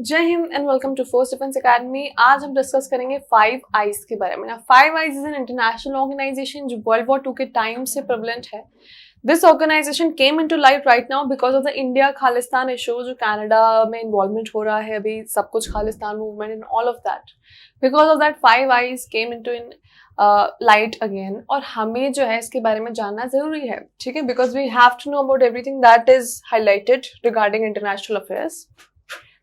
जय Hind and welcome to force defence academy. आज हम डिस्कस करेंगे 5 आइज के बारे में। ना 5 eyes is an international organisation जो वर्ल्ड वॉर 2 के टाइम से प्रेवलेंट है। This organisation came into life right now because of the India Khalistan issue, जो कनाडा में इन्वॉल्वमेंट हो रहा है अभी, सब कुछ Khalistan movement and all of that. Because of that 5 eyes came into in light again, और हमें जो है इसके बारे में जानना जरूरी है, ठीक है, because we have to know about everything that is highlighted regarding international affairs.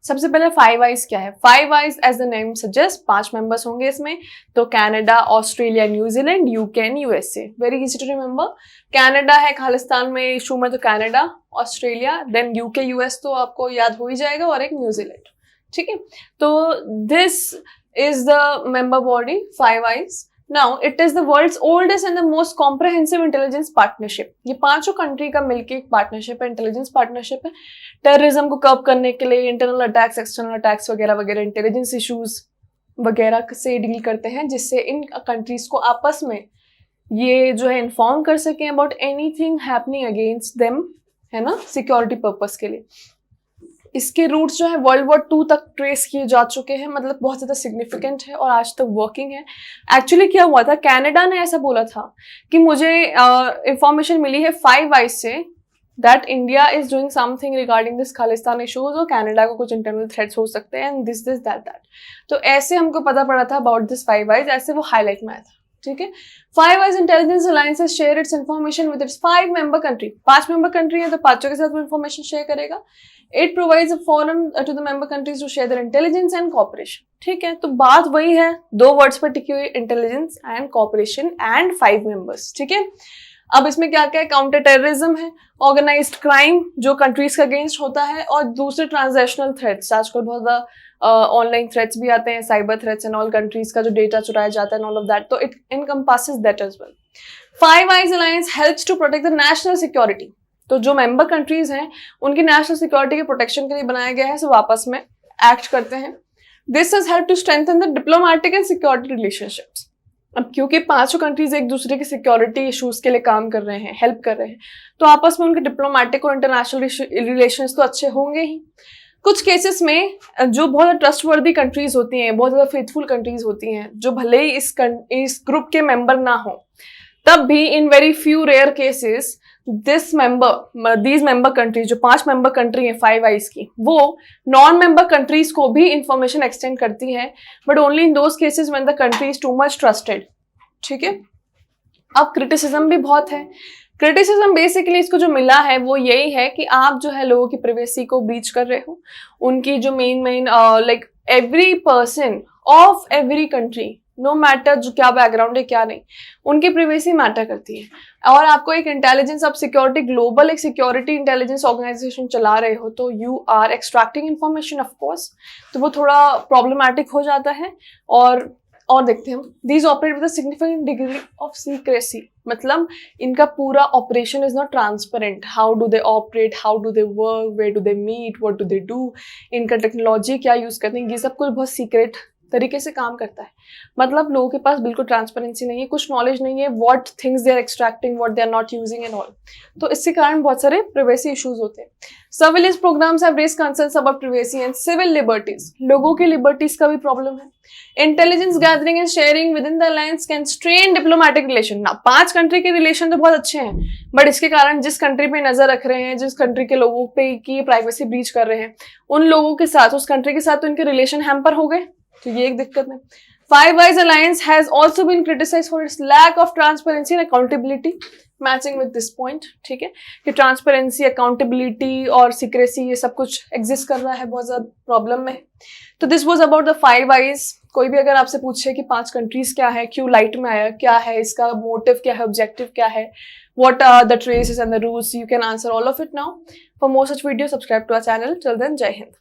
सबसे पहले 5 आइज क्या है? 5 eyes as the name suggest 5 members होंगे इसमें। तो Canada, Australia, New Zealand, UK and USA. Very easy to remember. Canada है खालिस्तान में issue में, तो Canada, Australia, then UK, US तो आपको याद हो ही जाएगा, और एक न्यूजीलैंड, ठीक है। तो this is the member body 5 eyes. Now, it is the world's oldest and the most comprehensive intelligence partnership. ये पांचों कंट्री का मिलके एक पार्टनरशिप है, इंटेलिजेंस पार्टनरशिप है। टेररिज्म को कर्ब करने के लिए इंटरनल अटैक्स, एक्सटर्नल अटैक्स वगैरह वगैरह, इंटेलिजेंस इश्यूज वगैरह से डील करते हैं, जिससे इन कंट्रीज को आपस में ये जो है इन्फॉर्म कर सकें about anything happening against them, है ना, सिक्योरिटी पर्पस के लिए। इसके रूट्स जो है वर्ल्ड वॉर 2 तक ट्रेस किए जा चुके हैं, मतलब बहुत ज़्यादा सिग्निफिकेंट है और आज तक वर्किंग है। एक्चुअली क्या हुआ था, कनाडा ने ऐसा बोला था कि मुझे इंफॉर्मेशन मिली है 5 eyes say that India is doing something regarding this Khalistan issues, और कनाडा को कुछ इंटरनल थ्रेट्स हो सकते हैं एंड दिस दैट। तो ऐसे हमको पता पड़ा था अबाउट दिस 5 आइज, ऐसे वो हाईलाइट में आया था, ठीक है। 5 eyes intelligence alliance share its information with its 5 member country. 5 member country है तो पांचों के साथ वो इन्फॉर्मेशन शेयर करेगा। It provides a forum to the member countries to share their intelligence and cooperation, ठीक है। तो बात वही है, 2 वर्ड्स पर टिकी हुई, intelligence and cooperation and 5 members, ठीक है। अब इसमें क्या क्या है? काउंटर टेररिज्म है, ऑर्गेनाइज्ड क्राइम जो कंट्रीज का अगेंस्ट होता है, और दूसरे ट्रांजैक्शनल थ्रेट्स। आजकल बहुत ज्यादा ऑनलाइन थ्रेट्स भी आते हैं, cyber threats and all, countries का जो डेटा चुराया जाता है एंड ऑल ऑफ दैट, तो it encompasses that as well. 5 eyes alliance helps to protect the national security. तो जो मेंबर कंट्रीज हैं उनकी नेशनल सिक्योरिटी के प्रोटेक्शन के लिए बनाया गया है, सब आपस में एक्ट करते हैं। This has help to strengthen the diplomatic and security relationships. अब क्योंकि पांचों कंट्रीज एक दूसरे के सिक्योरिटी इश्यूज के लिए काम कर रहे हैं, हेल्प कर रहे हैं, तो आपस में उनके डिप्लोमेटिक और इंटरनेशनल रिलेशंस तो अच्छे होंगे ही। कुछ केसेस में जो बहुत ट्रस्टवर्दी कंट्रीज होती हैं, बहुत ज्यादा फेथफुल कंट्रीज होती हैं, जो भले ही इस ग्रुप के मेंबर ना हो, तब भी in very few rare cases these member countries, जो 5 मेंबर कंट्री है 5 आइज की, वो नॉन मेंबर कंट्रीज को भी इंफॉर्मेशन एक्सटेंड करती है, but only in those cases when the country is too much trusted, ठीक है। अब क्रिटिसिज्म भी बहुत है। क्रिटिसिज्म बेसिकली इसको जो मिला है वो यही है कि आप जो है लोगों की प्राइवेसी को ब्रीच कर रहे हो। उनकी जो main like every person of every country, no matter जो क्या बैकग्राउंड है क्या नहीं, उनकी प्राइवेसी मैटर करती है। और आपको एक इंटेलिजेंस, आप सिक्योरिटी, ग्लोबल एक सिक्योरिटी इंटेलिजेंस ऑर्गेनाइजेशन चला रहे हो, तो you are extracting information of course, तो वो थोड़ा प्रॉब्लमैटिक हो जाता है। और देखते हैं हम, these operate with a significant degree of secrecy, मतलब इनका पूरा operation is not transparent. How do they operate, how do they work, where do they meet, what do they do, इनका टेक्नोलॉजी क्या यूज करते हैं, ये सब कुछ बहुत सीक्रेट तरीके से काम करता है। मतलब लोगों के पास बिल्कुल ट्रांसपेरेंसी नहीं है, कुछ नॉलेज नहीं है, what things they are extracting, what they are not using and all. तो इसके कारण बहुत सारे प्राइवेसी इश्यूज होते हैं। Surveillance programmes have raised concerns about privacy and civil liberties, लोगों की लिबर्टीज का भी प्रॉब्लम है। Intelligence gathering and sharing within the alliance can strain diplomatic relation. ना 5 कंट्री के रिलेशन तो बहुत अच्छे हैं, बट इसके कारण जिस कंट्री पे नजर रख रहे हैं, जिस कंट्री के लोगों पे की प्राइवेसी ब्रीच कर रहे हैं, उन लोगों के साथ, उस कंट्री के साथ तो इनके रिलेशन हैम्पर हो गए, तो ये एक दिक्कत है। 5 eyes alliance has also been criticised for its lack of transparency and accountability, matching with this point, ठीक है, कि ट्रांसपेरेंसी, अकाउंटेबिलिटी और सीक्रेसी ये सब कुछ एग्जिस्ट कर रहा है, बहुत ज्यादा प्रॉब्लम में। तो this was about the 5 eyes. कोई भी अगर आपसे पूछे कि 5 कंट्रीज क्या है, क्यों लाइट में आया, क्या है इसका मोटिव, क्या है ऑब्जेक्टिव, क्या है, what are the traces and the rules, you can answer all of it now. For more such video subscribe to our channel. Till then, Jai Hind.